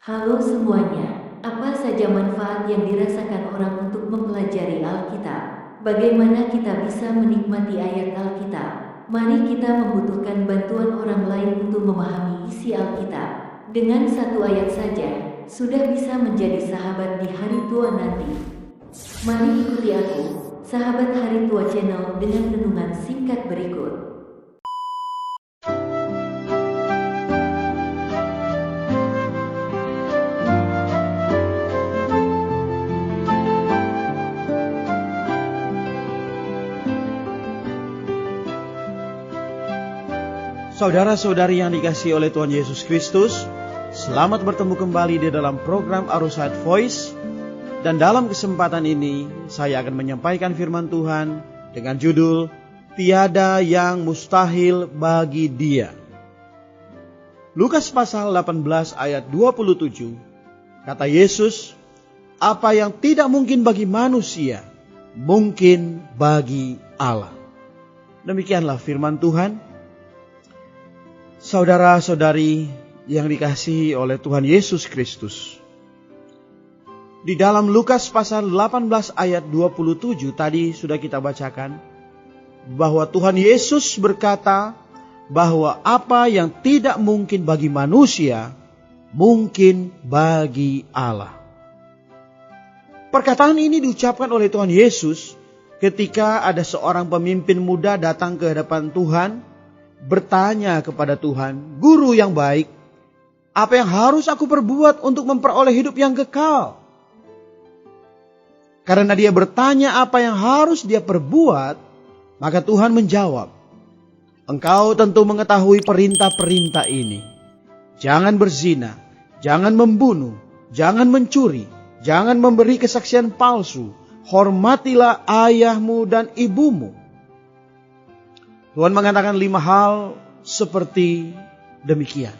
Halo semuanya, apa saja manfaat yang dirasakan orang untuk mempelajari Alkitab? Bagaimana kita bisa menikmati ayat Alkitab? Mari kita membutuhkan bantuan orang lain untuk memahami isi Alkitab. Dengan satu ayat saja, sudah bisa menjadi sahabat di hari tua nanti. Mari ikuti aku, sahabat Hari Tua Channel dengan renungan singkat berikut. Saudara-saudari yang dikasihi oleh Tuhan Yesus Kristus, selamat bertemu kembali di dalam program Arusite Voice. Dan dalam kesempatan ini, saya akan menyampaikan firman Tuhan dengan judul Tiada yang mustahil bagi Dia. Lukas pasal 18 ayat 27, kata Yesus, apa yang tidak mungkin bagi manusia, mungkin bagi Allah. Demikianlah firman Tuhan. Saudara-saudari yang dikasihi oleh Tuhan Yesus Kristus. Di dalam Lukas pasal 18 ayat 27 tadi sudah kita bacakan bahwa Tuhan Yesus berkata bahwa apa yang tidak mungkin bagi manusia mungkin bagi Allah. Perkataan ini diucapkan oleh Tuhan Yesus ketika ada seorang pemimpin muda datang ke hadapan Tuhan, bertanya kepada Tuhan, "Guru yang baik, apa yang harus aku perbuat untuk memperoleh hidup yang kekal?" Karena dia bertanya apa yang harus dia perbuat, maka Tuhan menjawab, "Engkau tentu mengetahui perintah-perintah ini. Jangan berzina, jangan membunuh, jangan mencuri, jangan memberi kesaksian palsu, hormatilah ayahmu dan ibumu." Tuhan mengatakan 5 hal seperti demikian.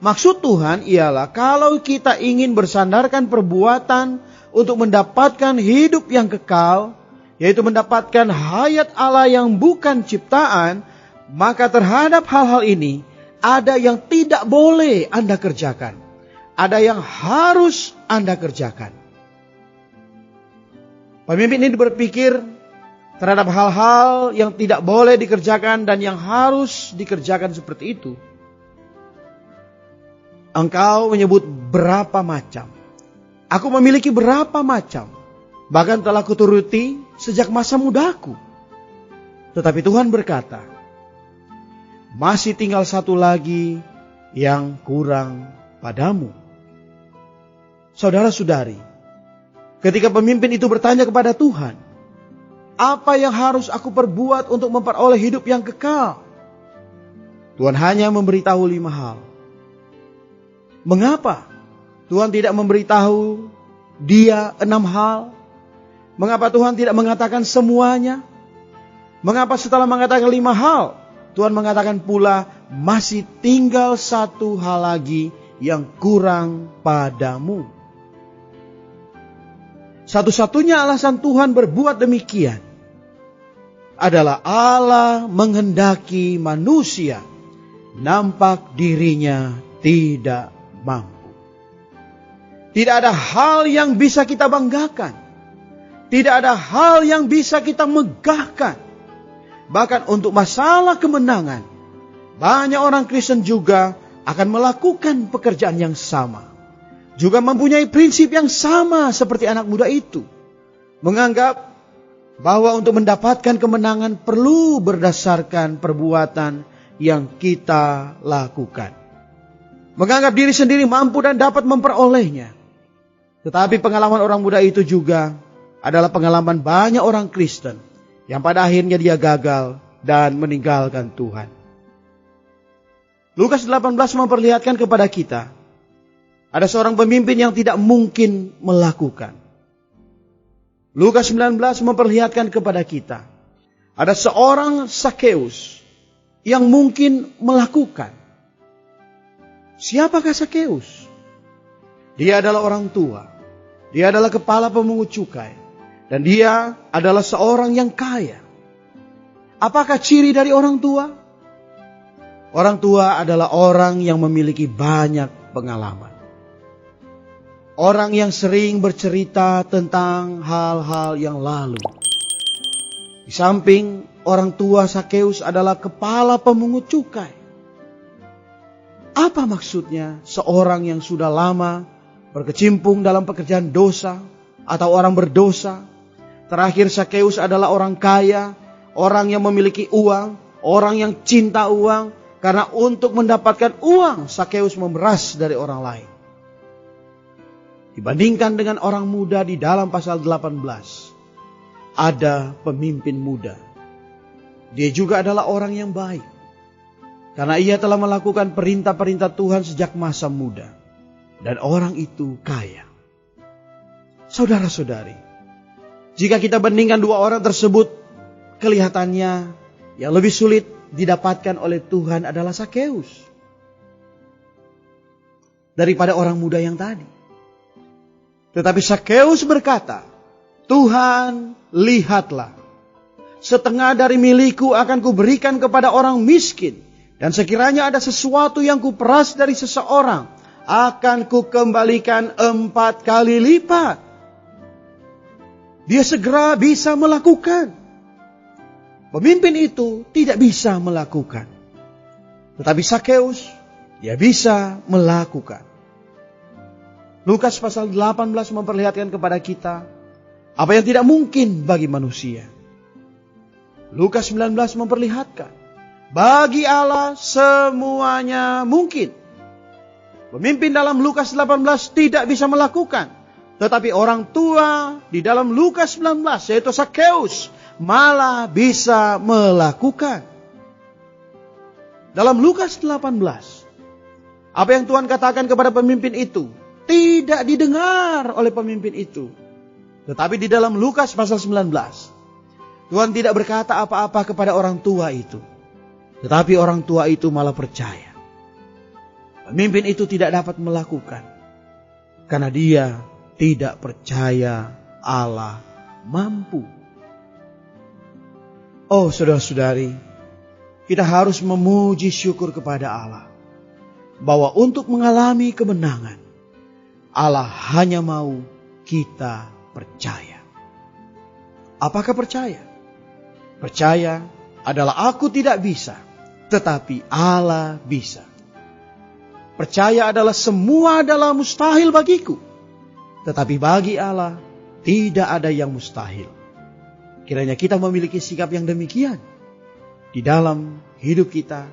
Maksud Tuhan ialah kalau kita ingin bersandarkan perbuatan untuk mendapatkan hidup yang kekal, yaitu mendapatkan hayat Allah yang bukan ciptaan, maka terhadap hal-hal ini ada yang tidak boleh Anda kerjakan. Ada yang harus Anda kerjakan. Pemimpin ini berpikir terhadap hal-hal yang tidak boleh dikerjakan dan yang harus dikerjakan seperti itu. Engkau menyebut berapa macam. Aku memiliki berapa macam. Bahkan telah kuturuti sejak masa mudaku. Tetapi Tuhan berkata, masih tinggal satu lagi yang kurang padamu. Saudara-saudari, ketika pemimpin itu bertanya kepada Tuhan, apa yang harus aku perbuat untuk memperoleh hidup yang kekal? Tuhan hanya memberitahu 5 hal. Mengapa Tuhan tidak memberitahu dia 6 hal? Mengapa Tuhan tidak mengatakan semuanya? Mengapa setelah mengatakan 5 hal, Tuhan mengatakan pula masih tinggal satu hal lagi yang kurang padamu? Satu-satunya alasan Tuhan berbuat demikian adalah Allah menghendaki manusia nampak dirinya tidak mampu. Tidak ada hal yang bisa kita banggakan. Tidak ada hal yang bisa kita megahkan. Bahkan untuk masalah kemenangan, banyak orang Kristen juga akan melakukan pekerjaan yang sama. Juga mempunyai prinsip yang sama seperti anak muda itu. Menganggap bahwa untuk mendapatkan kemenangan perlu berdasarkan perbuatan yang kita lakukan. Menganggap diri sendiri mampu dan dapat memperolehnya. Tetapi pengalaman orang muda itu juga adalah pengalaman banyak orang Kristen yang pada akhirnya dia gagal dan meninggalkan Tuhan. Lukas 18 memperlihatkan kepada kita ada seorang pemimpin yang tidak mungkin melakukan. Lukas 19 memperlihatkan kepada kita ada seorang Sakeus yang mungkin melakukan. Siapakah Sakeus? Dia adalah orang tua. Dia adalah kepala pemungut cukai. Dan dia adalah seorang yang kaya. Apakah ciri dari orang tua? Orang tua adalah orang yang memiliki banyak pengalaman. orang yang sering bercerita tentang hal-hal yang lalu. Di samping orang tua Sakeus adalah kepala pemungut cukai. Apa maksudnya seorang yang sudah lama berkecimpung dalam pekerjaan dosa atau orang berdosa? Terakhir Sakeus adalah orang kaya, orang yang memiliki uang, orang yang cinta uang. Karena untuk mendapatkan uang, Sakeus memeras dari orang lain. Dibandingkan dengan orang muda di dalam pasal 18, ada pemimpin muda. Dia juga adalah orang yang baik. Karena ia telah melakukan perintah-perintah Tuhan sejak masa muda. Dan orang itu kaya. Saudara-saudari, jika kita bandingkan dua orang tersebut, kelihatannya yang lebih sulit didapatkan oleh Tuhan adalah Sakeus daripada orang muda yang tadi. Tetapi Sakeus berkata, Tuhan, lihatlah, setengah dari milikku akan kuberikan kepada orang miskin. Dan sekiranya ada sesuatu yang kuperas dari seseorang, akan kukembalikan 4 kali lipat. Dia segera bisa melakukan. Pemimpin itu tidak bisa melakukan. Tetapi Sakeus, dia bisa melakukan. Lukas pasal 18 memperlihatkan kepada kita apa yang tidak mungkin bagi manusia. Lukas 19 memperlihatkan bagi Allah semuanya mungkin. Pemimpin dalam Lukas 18 tidak bisa melakukan. Tetapi orang tua di dalam Lukas 19 yaitu Sakeus malah bisa melakukan. Dalam Lukas 18, apa yang Tuhan katakan kepada pemimpin itu tidak didengar oleh pemimpin itu. Tetapi di dalam Lukas pasal 19, Tuhan tidak berkata apa-apa kepada orang tua itu. Tetapi orang tua itu malah percaya. Pemimpin itu tidak dapat melakukan. Karena dia tidak percaya Allah mampu. Oh saudara-saudari, kita harus memuji syukur kepada Allah. Bahwa untuk mengalami kemenangan, Allah hanya mau kita percaya. Apakah percaya? Percaya adalah aku tidak bisa, tetapi Allah bisa. Percaya adalah semua adalah mustahil bagiku, tetapi bagi Allah tidak ada yang mustahil. Kiranya kita memiliki sikap yang demikian. Di dalam hidup kita,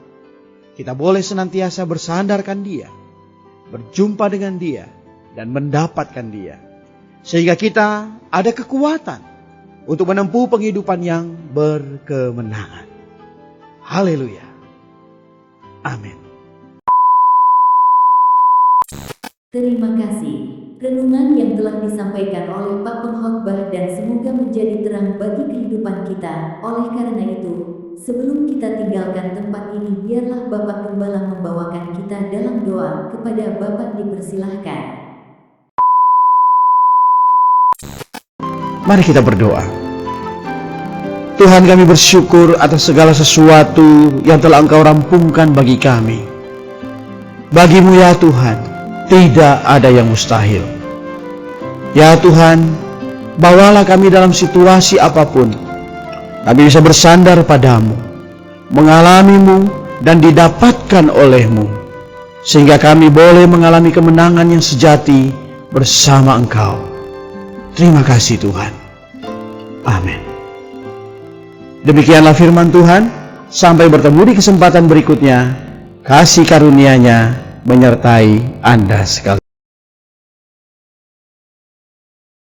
kita boleh senantiasa bersandarkan Dia, berjumpa dengan Dia, dan mendapatkan Dia. Sehingga kita ada kekuatan untuk menempuh penghidupan yang berkemenangan. Haleluya. Amin. Terima kasih. Renungan yang telah disampaikan oleh Pak Pengkhotbah dan semoga menjadi terang bagi kehidupan kita. Oleh karena itu, sebelum kita tinggalkan tempat ini, biarlah Bapak Gembala membawakan kita dalam doa. Kepada Bapak dipersilahkan. Mari kita berdoa. Tuhan, kami bersyukur atas segala sesuatu yang telah Engkau rampungkan bagi kami. Bagimu ya Tuhan, tidak ada yang mustahil. Ya Tuhan, bawalah kami dalam situasi apapun. Kami bisa bersandar padamu, mengalamimu dan didapatkan olehmu. Sehingga kami boleh mengalami kemenangan yang sejati bersama Engkau. Terima kasih Tuhan. Amin. Demikianlah firman Tuhan. Sampai bertemu di kesempatan berikutnya. Kasih karunia-Nya menyertai Anda sekalian.